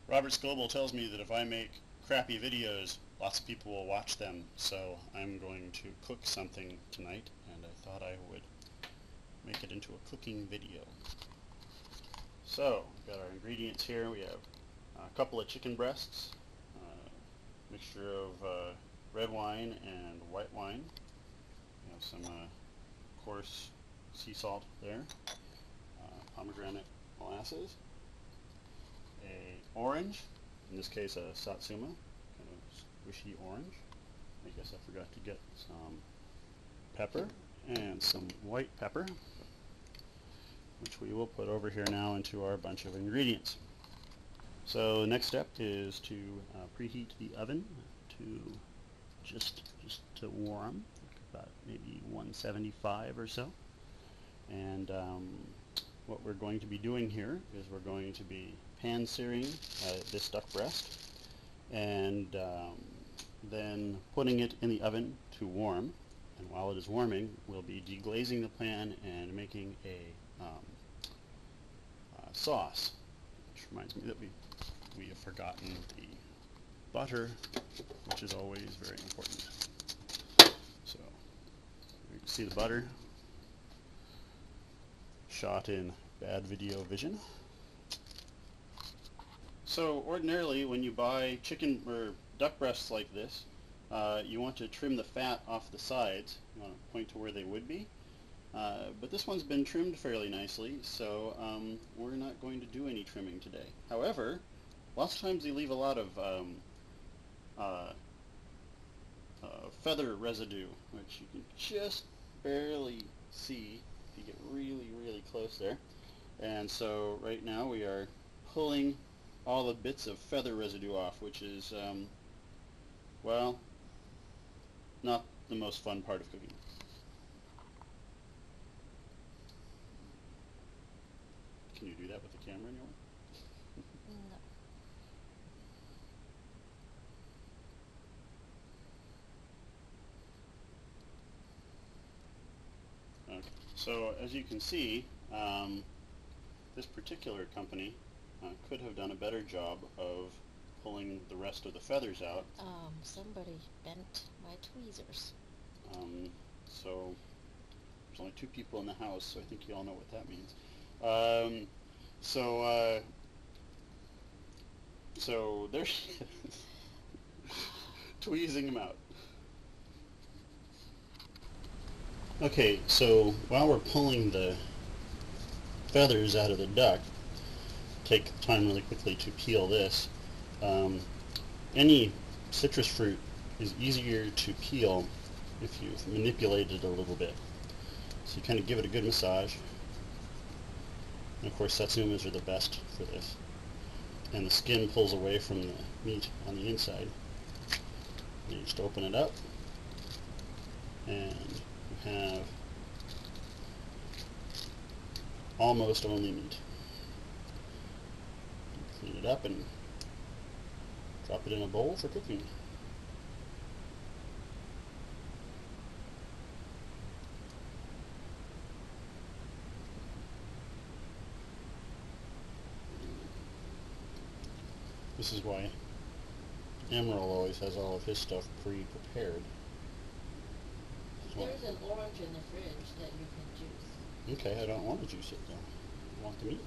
Robert Scoble tells me that if I make crappy videos, lots of people will watch them, so I'm going to cook something tonight, and I thought I would make it into a cooking video. So, we've got our ingredients here. We have a couple of chicken breasts, mixture of red wine and white wine. We have some coarse sea salt there, pomegranate molasses, a orange, in this case a Satsuma, kind of squishy orange. I guess I forgot to get some pepper and some white pepper, which we will put over here now into our bunch of ingredients. So the next step is to preheat the oven to just to warm, about maybe 175 or so. And what we're going to be doing here is we're going to be pan searing this duck breast and then putting it in the oven to warm. And while it is warming, we'll be deglazing the pan and making a sauce. Which reminds me that we have forgotten the butter, which is always very important. So you can see the butter shot in bad video vision. So ordinarily when you buy chicken or duck breasts like this, you want to trim the fat off the sides. You want to point to where they would be. But this one's been trimmed fairly nicely, so we're not going to do any trimming today. However, lots of times they leave a lot of feather residue, which you can just barely see if you get really, really close there. And so right now we are pulling all the bits of feather residue off, which is, well, not the most fun part of cooking. Can you do that with the camera anyway? No. Okay. So as you can see, this particular company could have done a better job of pulling the rest of the feathers out. Somebody bent my tweezers. So there's only 2 people in the house, so I think you all know what that means. So there she is, tweezing them out. Okay, so while we're pulling the feathers out of the duck, take time really quickly to peel this. Any citrus fruit is easier to peel if you've manipulated it a little bit. So you kind of give it a good massage. And of course Satsumas are the best for this. And the skin pulls away from the meat on the inside. And you just open it up, and you have almost only meat. Clean it up and drop it in a bowl for cooking. This is why Emerald always has all of his stuff pre-prepared. There's an orange in the fridge that you can juice. Okay, I don't want to juice it though. I want the meat.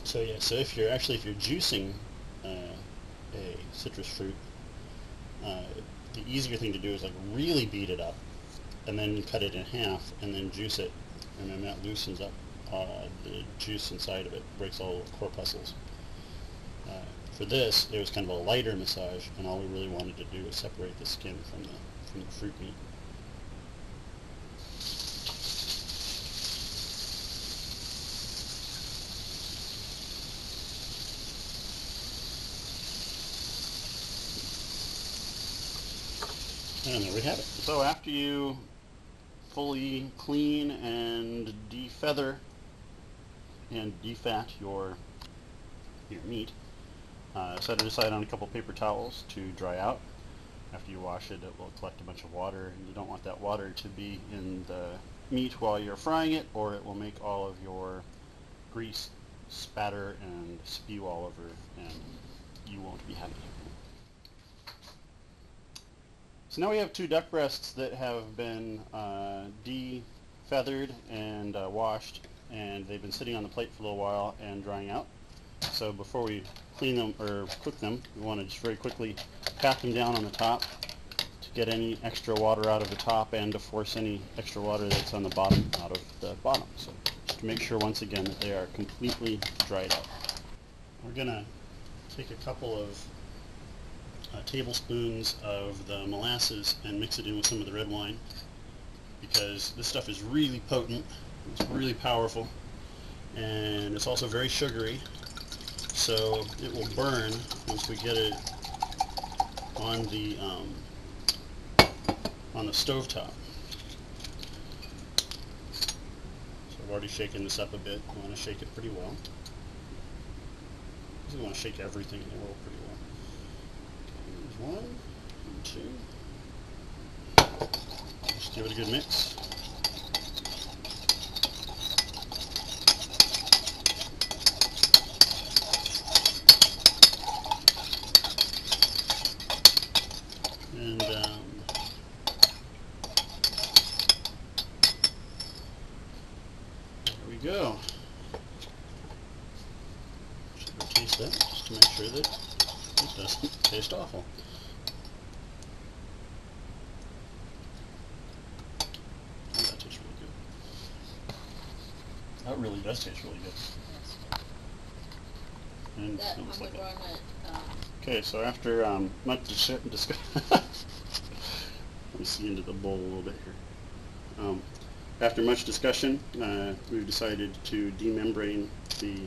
So yeah, so if you're juicing a citrus fruit, the easier thing to do is like really beat it up, and then cut it in half, and then juice it, and then that loosens up the juice inside of it, breaks all the corpuscles. For this, it was kind of a lighter massage, and all we really wanted to do was separate the skin from the fruit meat. And there we have it. So after you fully clean and defeather and defat your your meat. Set it aside on a couple paper towels to dry out. After you wash it, it will collect a bunch of water, and you don't want that water to be in the meat while you're frying it, or it will make all of your grease spatter and spew all over, and you won't be happy. So now we have 2 duck breasts that have been de-feathered and washed, and they've been sitting on the plate for a little while and drying out. So before we clean them or cook them, we want to just very quickly pat them down on the top to get any extra water out of the top and to force any extra water that's on the bottom out of the bottom. So just to make sure once again that they are completely dried out. We're going to take a couple of tablespoons of the molasses and mix it in with some of the red wine, because this stuff is really potent, it's really powerful, and it's also very sugary, so it will burn once we get it on the stove top. So I've already shaken this up a bit. I want to shake it pretty well. I want to shake everything in the world pretty well. There's 1 and 2. Just give it a good mix. And there we go. Should go taste that just to make sure that it doesn't taste awful. Oh, that tastes really good. That really does taste really good. And That smells like it. pomegranate, Okay, so after much discussion, let me see into the bowl a little bit here. After much discussion, we've decided to demembrane the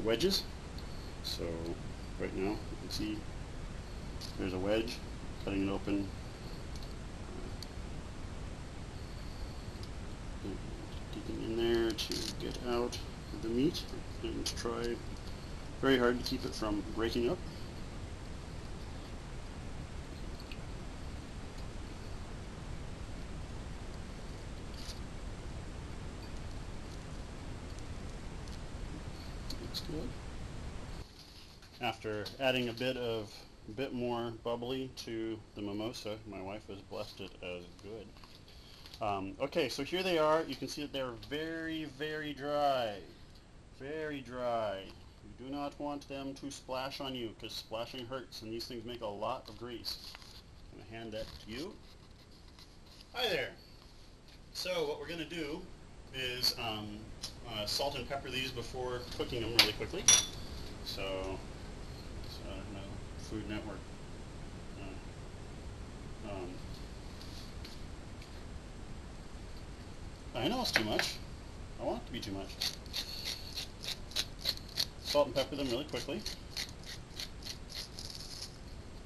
wedges. So right now you can see there's a wedge, cutting it open, digging in there to get out the meat, and to try very hard to keep it from breaking up. Looks good. After adding a bit more bubbly to the mimosa, my wife has blessed it as good. Okay, so here they are. You can see that they're very, very dry. Very dry. You do not want them to splash on you, because splashing hurts, and these things make a lot of grease. I'm going to hand that to you. Hi there. So what we're going to do is salt and pepper these before cooking them really quickly. So, Food Network. I know it's too much. I want it to be too much. Salt and pepper them really quickly.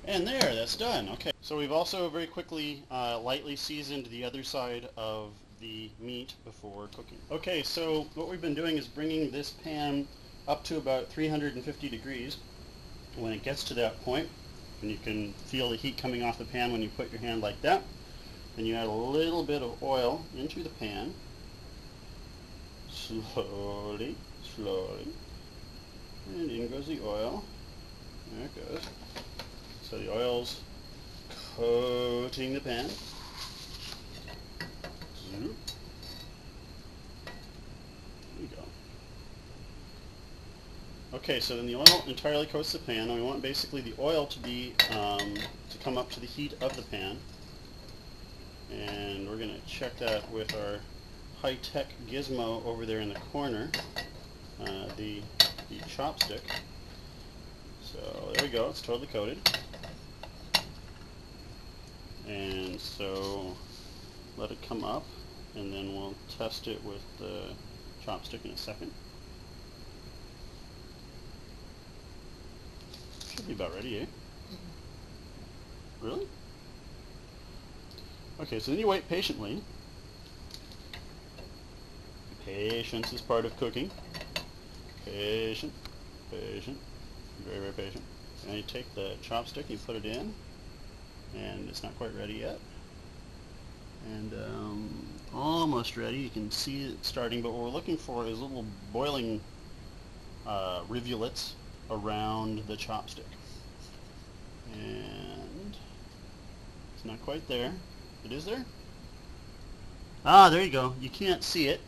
And there, that's done. Okay. So we've also very quickly lightly seasoned the other side of the meat before cooking. Okay, so what we've been doing is bringing this pan up to about 350 degrees. When it gets to that point, and you can feel the heat coming off the pan when you put your hand like that, then you add a little bit of oil into the pan. Slowly, slowly. And in goes the oil. There it goes. So the oil's coating the pan. Zoop. There we go. Okay, so then the oil entirely coats the pan, and we want basically the oil to be to come up to the heat of the pan. And we're going to check that with our high-tech gizmo over there in the corner, the chopstick. So there we go, it's totally coated. And so let it come up, and then we'll test it with the chopstick in a second. Should be about ready, eh? Really? Okay, so then you wait patiently. Patience is part of cooking. Okay, Patient, patient, very, very patient. And you take the chopstick, you put it in, and it's not quite ready yet. And almost ready. You can see it starting, but what we're looking for is little boiling rivulets around the chopstick. And it's not quite there. It is there? Ah, there you go. You can't see it,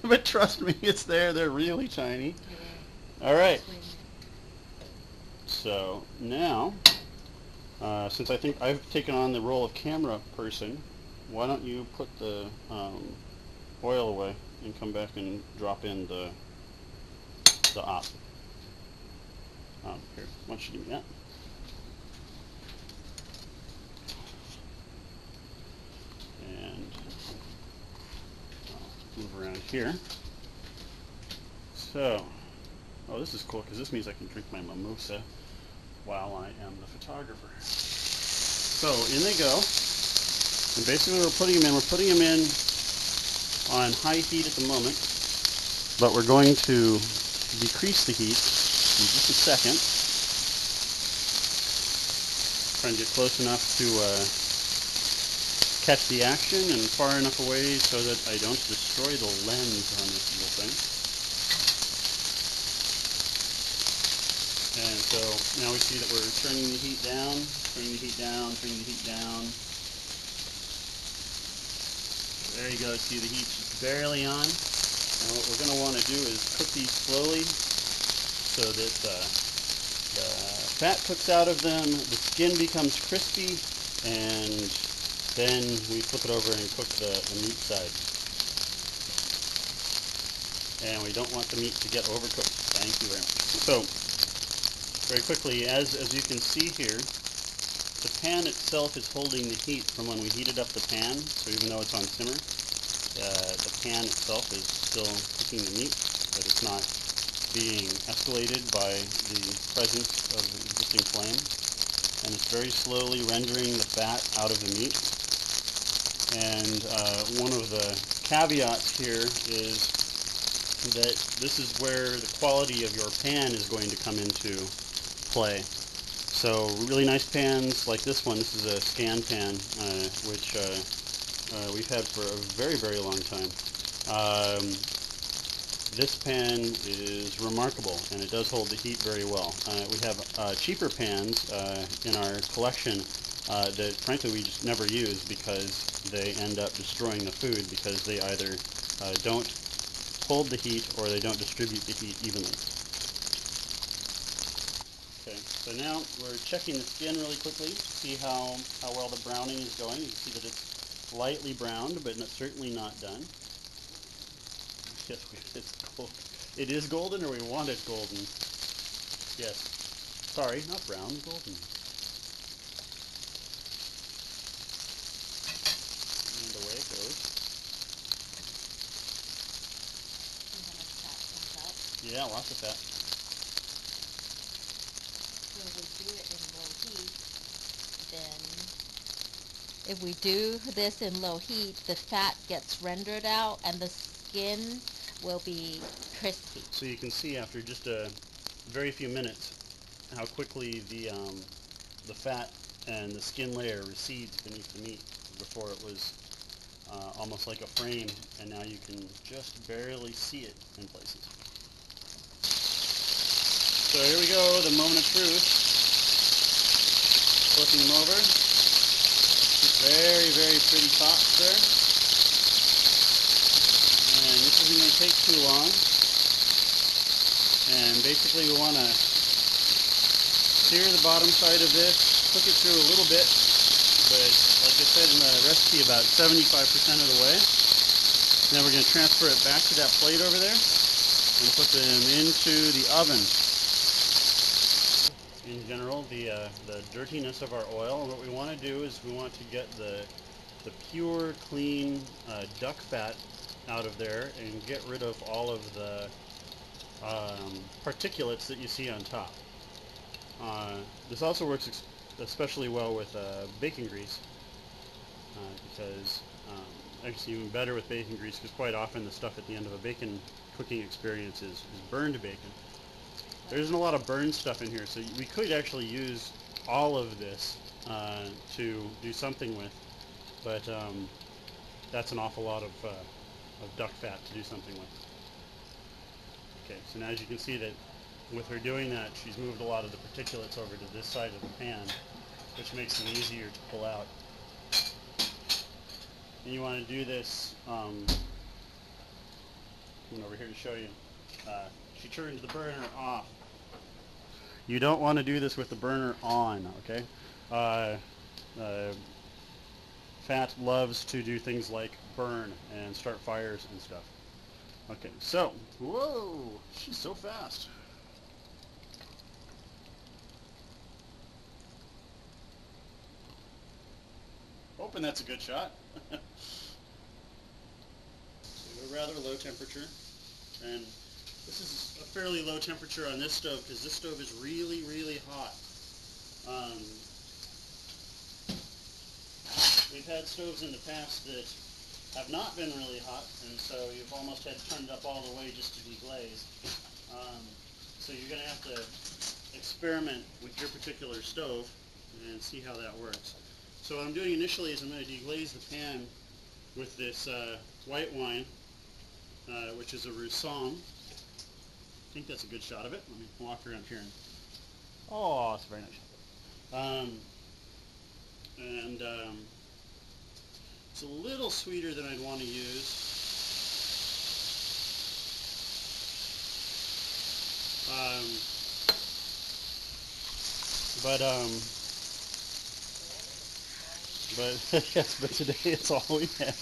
but trust me, it's there. They're really tiny. Yeah. All right. So now, since I think I've taken on the role of camera person, why don't you put the oil away and come back and drop in the op. Here, why don't you give me that? And I'll move around here. So, oh, this is cool because this means I can drink my mimosa while I am the photographer. So in they go. And basically we're putting them in on high heat at the moment, but we're going to decrease the heat in just a second. Trying to get close enough to catch the action and far enough away so that I don't destroy the lens on this little thing. And so now we see that we're turning the heat down, turning the heat down, turning the heat down. There you go, see the heat's just barely on. And what we're going to want to do is cook these slowly so that the fat cooks out of them, the skin becomes crispy, and then we flip it over and cook the meat side. And we don't want the meat to get overcooked. Thank you very much. So, very quickly, as you can see here, the pan itself is holding the heat from when we heated up the pan, so even though it's on simmer, the pan itself is still cooking the meat, but it's not being escalated by the presence of the existing flame. And it's very slowly rendering the fat out of the meat. And one of the caveats here is that this is where the quality of your pan is going to come into play. So really nice pans like this one. This is a scan pan, which we've had for a very, very long time. This pan is remarkable, and it does hold the heat very well. We have cheaper pans in our collection that frankly we just never use because they end up destroying the food because they either don't hold the heat or they don't distribute the heat evenly. Okay, so now we're checking the skin really quickly to see how well the browning is going. You can see that it's lightly browned, but certainly not done. Yes, it's gold. It is golden, or we want it golden. Yes. Sorry, not brown, golden. And away it goes. Yeah, lots of fat. So if we do it in low heat, then if we do this in low heat, the fat gets rendered out and the skin will be crispy. So you can see after just a very few minutes how quickly the fat and the skin layer recedes beneath the meat. Before it was almost like a frame, and now you can just barely see it in places. So here we go, the moment of truth. Flipping them over. Very, very pretty tops there. And this isn't going to take too long. And basically we want to sear the bottom side of this, cook it through a little bit, but like I said in the recipe, about 75% of the way. Then we're going to transfer it back to that plate over there and put them into the oven. In general, the dirtiness of our oil, and what we want to do is we want to get the pure, clean duck fat out of there and get rid of all of the particulates that you see on top. This also works especially well with bacon grease because actually even better with bacon grease, because quite often the stuff at the end of a bacon cooking experience is burned bacon. There isn't a lot of burned stuff in here, so we could actually use all of this to do something with, but that's an awful lot of duck fat to do something with. Okay, so now as you can see that with her doing that, she's moved a lot of the particulates over to this side of the pan, which makes them easier to pull out. And you want to do this, I'm over here to show you. She turned the burner off. You don't want to do this with the burner on, okay? Fat loves to do things like burn and start fires and stuff. Okay, so, whoa, she's so fast. Hoping that's a good shot. So a rather low temperature, and this is a fairly low temperature on this stove because this stove is really, really hot. We've had stoves in the past that have not been really hot, and so you've almost had to turn it up all the way just to deglaze. So you're going to have to experiment with your particular stove and see how that works. So what I'm doing initially is I'm going to deglaze the pan with this white wine, which is a Roussanne. I think that's a good shot of it. Let me walk around here. Oh, it's very nice. It's a little sweeter than I'd want to use. Yes, but today it's all we had.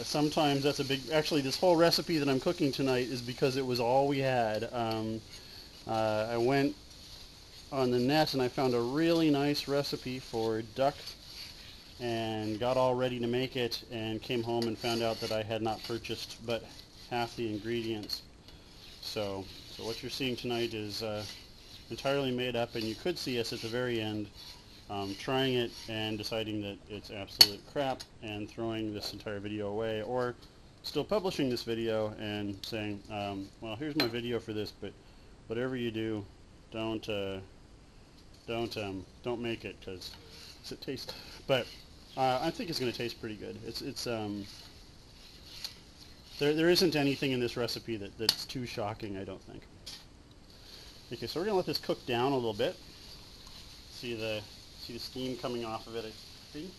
Sometimes that's a big, actually this whole recipe that I'm cooking tonight is because it was all we had. I went on the net and I found a really nice recipe for duck and got all ready to make it, and came home and found out that I had not purchased but half the ingredients. So what you're seeing tonight is entirely made up, and you could see us at the very end trying it and deciding that it's absolute crap and throwing this entire video away, or still publishing this video and saying, well, here's my video for this, but whatever you do, don't make it, because it tastes. But I think it's going to taste pretty good. There isn't anything in this recipe that's too shocking, I don't think. Okay, so we're going to let this cook down a little bit. See the steam coming off of it, I think.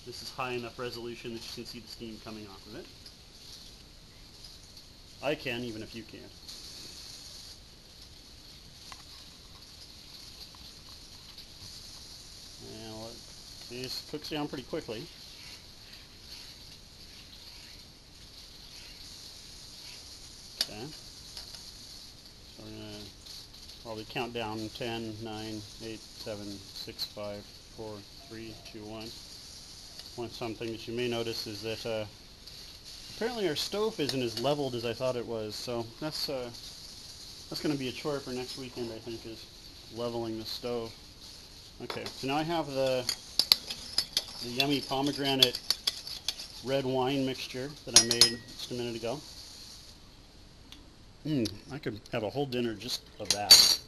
This is high enough resolution that you can see the steam coming off of it. I can, even if you can't. And this cooks down pretty quickly. Okay. So we're going to probably count down 10, 9, 8, 7, 6, 5, 4, 3, 2, 1. One something that you may notice is that apparently our stove isn't as leveled as I thought it was, so that's going to be a chore for next weekend, I think, is leveling the stove. Okay, so now I have the yummy pomegranate red wine mixture that I made just a minute ago. I could have a whole dinner just of that.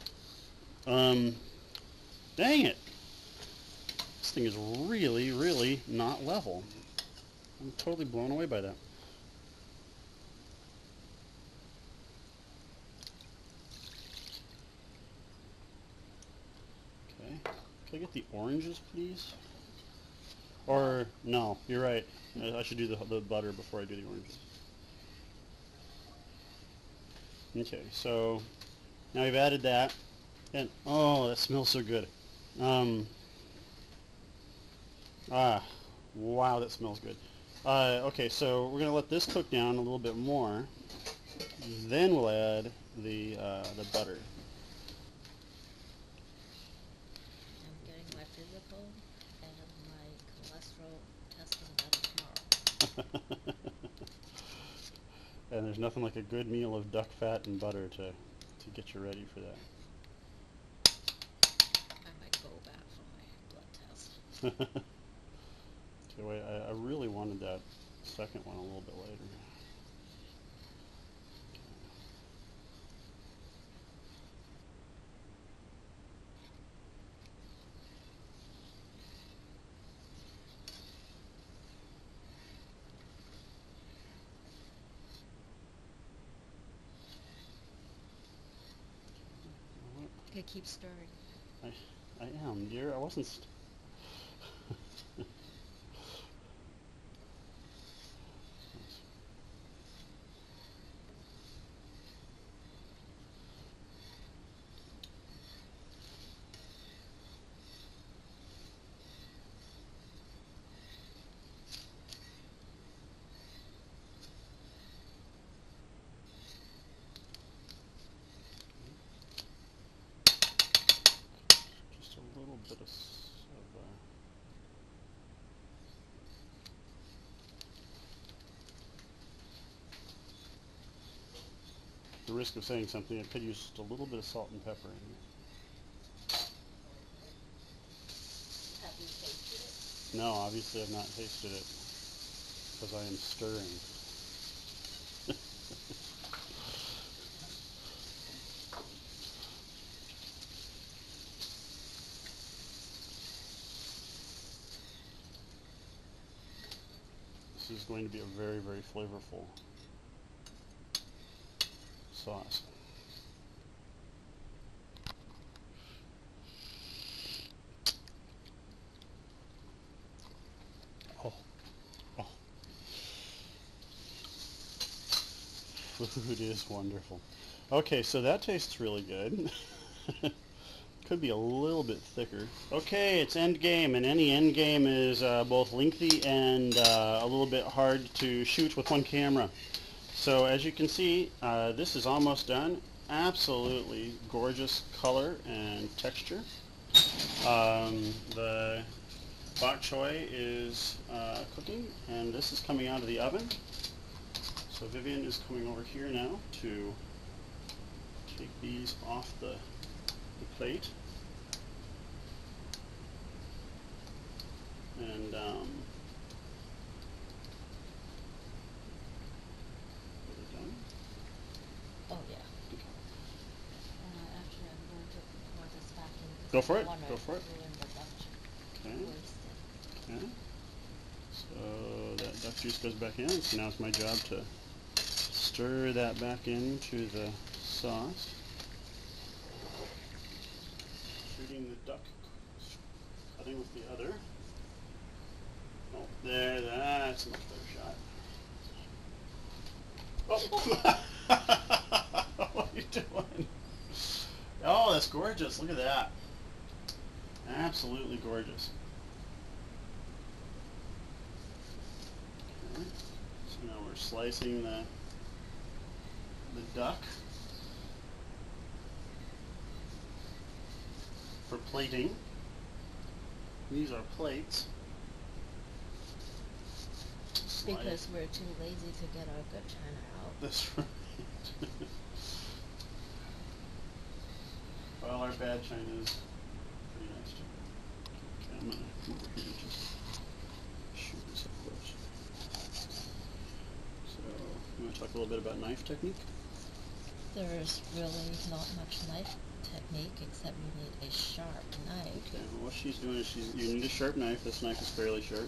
Dang it! This thing is really, really not level. I'm totally blown away by that. Okay, can I get the oranges, please? Or, no, you're right. I should do the butter before I do the oranges. Okay, so now we've added that, and oh, that smells so good. Wow, that smells good. Okay, so we're gonna let this cook down a little bit more. Then we'll add the butter. I'm getting my physical and my cholesterol testing done tomorrow. And there's nothing like a good meal of duck fat and butter to get you ready for that. I might go back for my blood test. Okay, wait, I really wanted that second one a little bit later. Okay, keep stirring. I am, dear. I wasn't. Just a little bit of the risk of saying something, I could use just a little bit of salt and pepper in here. Have you tasted it? No, obviously I've not tasted it because I am stirring. This is going to be a very, very flavorful sauce. Oh, oh. Food is wonderful. Okay, so that tastes really good. Could be a little bit thicker. Okay, it's end game, and any end game is both lengthy and a little bit hard to shoot with one camera. So as you can see, this is almost done. Absolutely gorgeous color and texture. The bok choy is cooking, and this is coming out of the oven. So Vivian is coming over here now to take these off the plate. And Oh yeah. Actually, I'm going to pour this back in. Go for it. Go for it. Okay. Okay. So that duck juice goes back in. So now it's my job to stir that back into the sauce. Shooting the duck, cutting with the other. Oh, there, that's a much better shot. Oh! What are you doing? Oh, that's gorgeous. Look at that. Absolutely gorgeous. Okay. So now we're slicing the duck for plating. These are plates. Because we're too lazy to get our good china out. That's right. Well, our bad china is pretty nice too. Okay, I'm gonna come over here and just shoot this up close. So, you want to talk a little bit about knife technique? There's really not much knife technique except you need a sharp knife. Okay, well, what she's doing is you need a sharp knife. This knife is fairly sharp.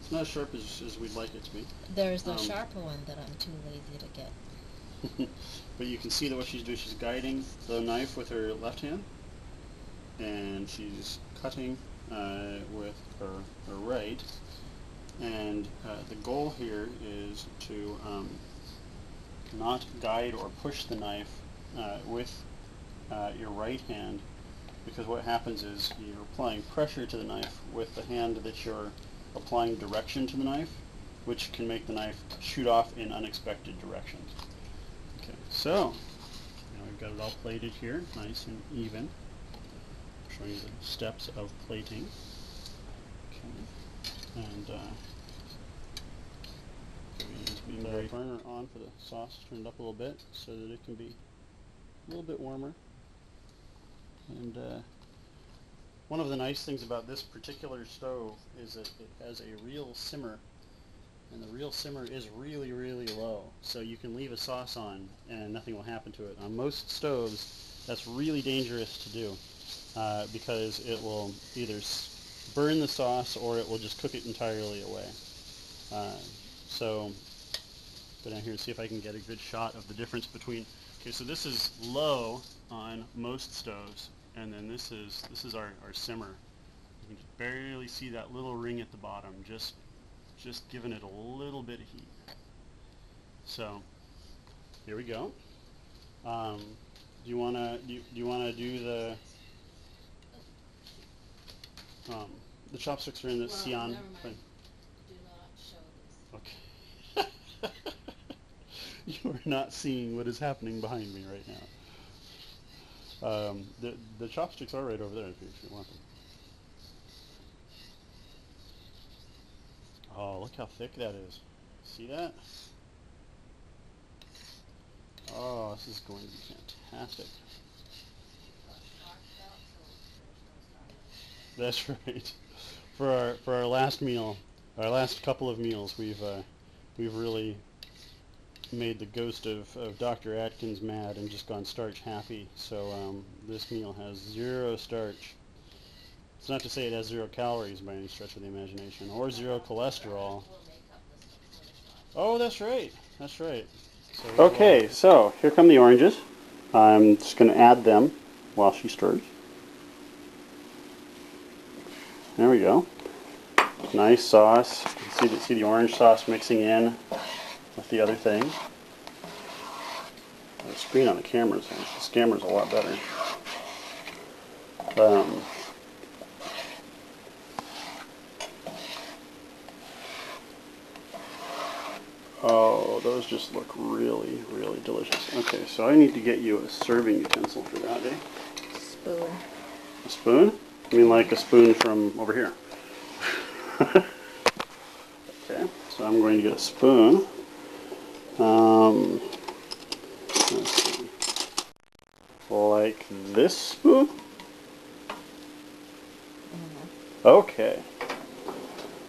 It's not as sharp as we'd like it to be. There's a sharper one that I'm too lazy to get. But you can see that what she's doing, she's guiding the knife with her left hand, and she's cutting with her right. And the goal here is to not guide or push the knife with your right hand, because what happens is you're applying pressure to the knife with the hand that you're applying direction to the knife, which can make the knife shoot off in unexpected directions. Okay, so now we've got it all plated here, nice and even. Showing you the steps of plating. Okay, and being the burner on for the sauce turned up a little bit so that it can be a little bit warmer. And One of the nice things about this particular stove is that it has a real simmer, and the real simmer is really, really low. So you can leave a sauce on and nothing will happen to it. On most stoves, that's really dangerous to do because it will either burn the sauce or it will just cook it entirely away. So go down here and see if I can get a good shot of the difference between. Okay, so this is low on most stoves, and then this is our simmer. You can just barely see that little ring at the bottom, just giving it a little bit of heat. So here we go. Do you wanna do the chopsticks are in the Sion thing. Do not show this. Okay. You are not seeing what is happening behind me right now. The chopsticks are right over there if you want them. Oh, look how thick that is. See that? Oh, this is going to be fantastic. That's right. For our last meal, our last couple of meals, we've really made the ghost of Dr. Atkins mad and just gone starch happy. So this meal has 0 starch. It's not to say it has 0 calories by any stretch of the imagination, or 0 cholesterol. Oh, that's right. That's right. So okay, so here come the oranges. I'm just going to add them while she stirs. There we go. Nice sauce. You see the orange sauce mixing in with the other thing. The screen on the camera's a lot better. Oh, those just look really, really delicious. Okay, so I need to get you a serving utensil for that, eh? Spoon. A spoon? I mean like a spoon from over here. Okay, so I'm going to get a spoon. Let's see. Like this spoon? Okay.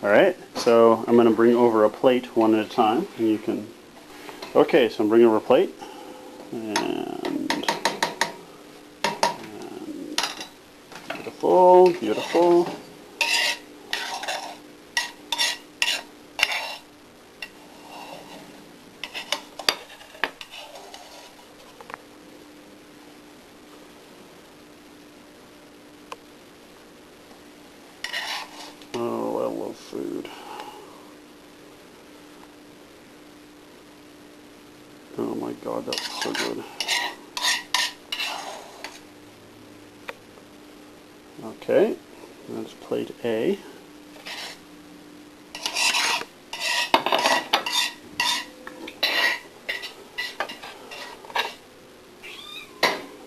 Alright, so I'm going to bring over a plate one at a time, and you can... Okay, so I'm bringing over a plate, and beautiful, beautiful. Oh, I love food. Oh my god, that looks so good. Okay, that's plate A.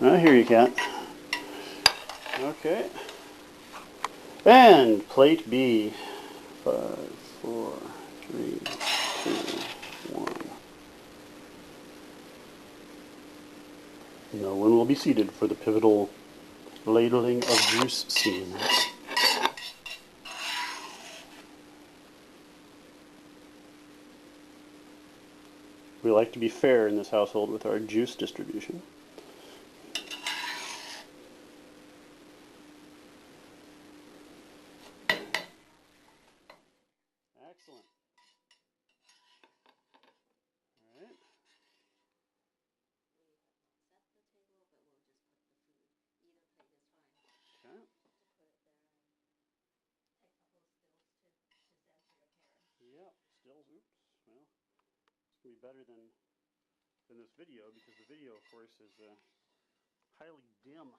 Here you cat. Okay. And plate B. 5, 4, 3, 2, 1. No one will be seated for the pivotal ladling of juice scene. We like to be fair in this household with our juice distribution. Excellent. All right. Okay. Yep. Stills. Oops. Well, it's gonna be better than this video because the video, of course, is highly dim.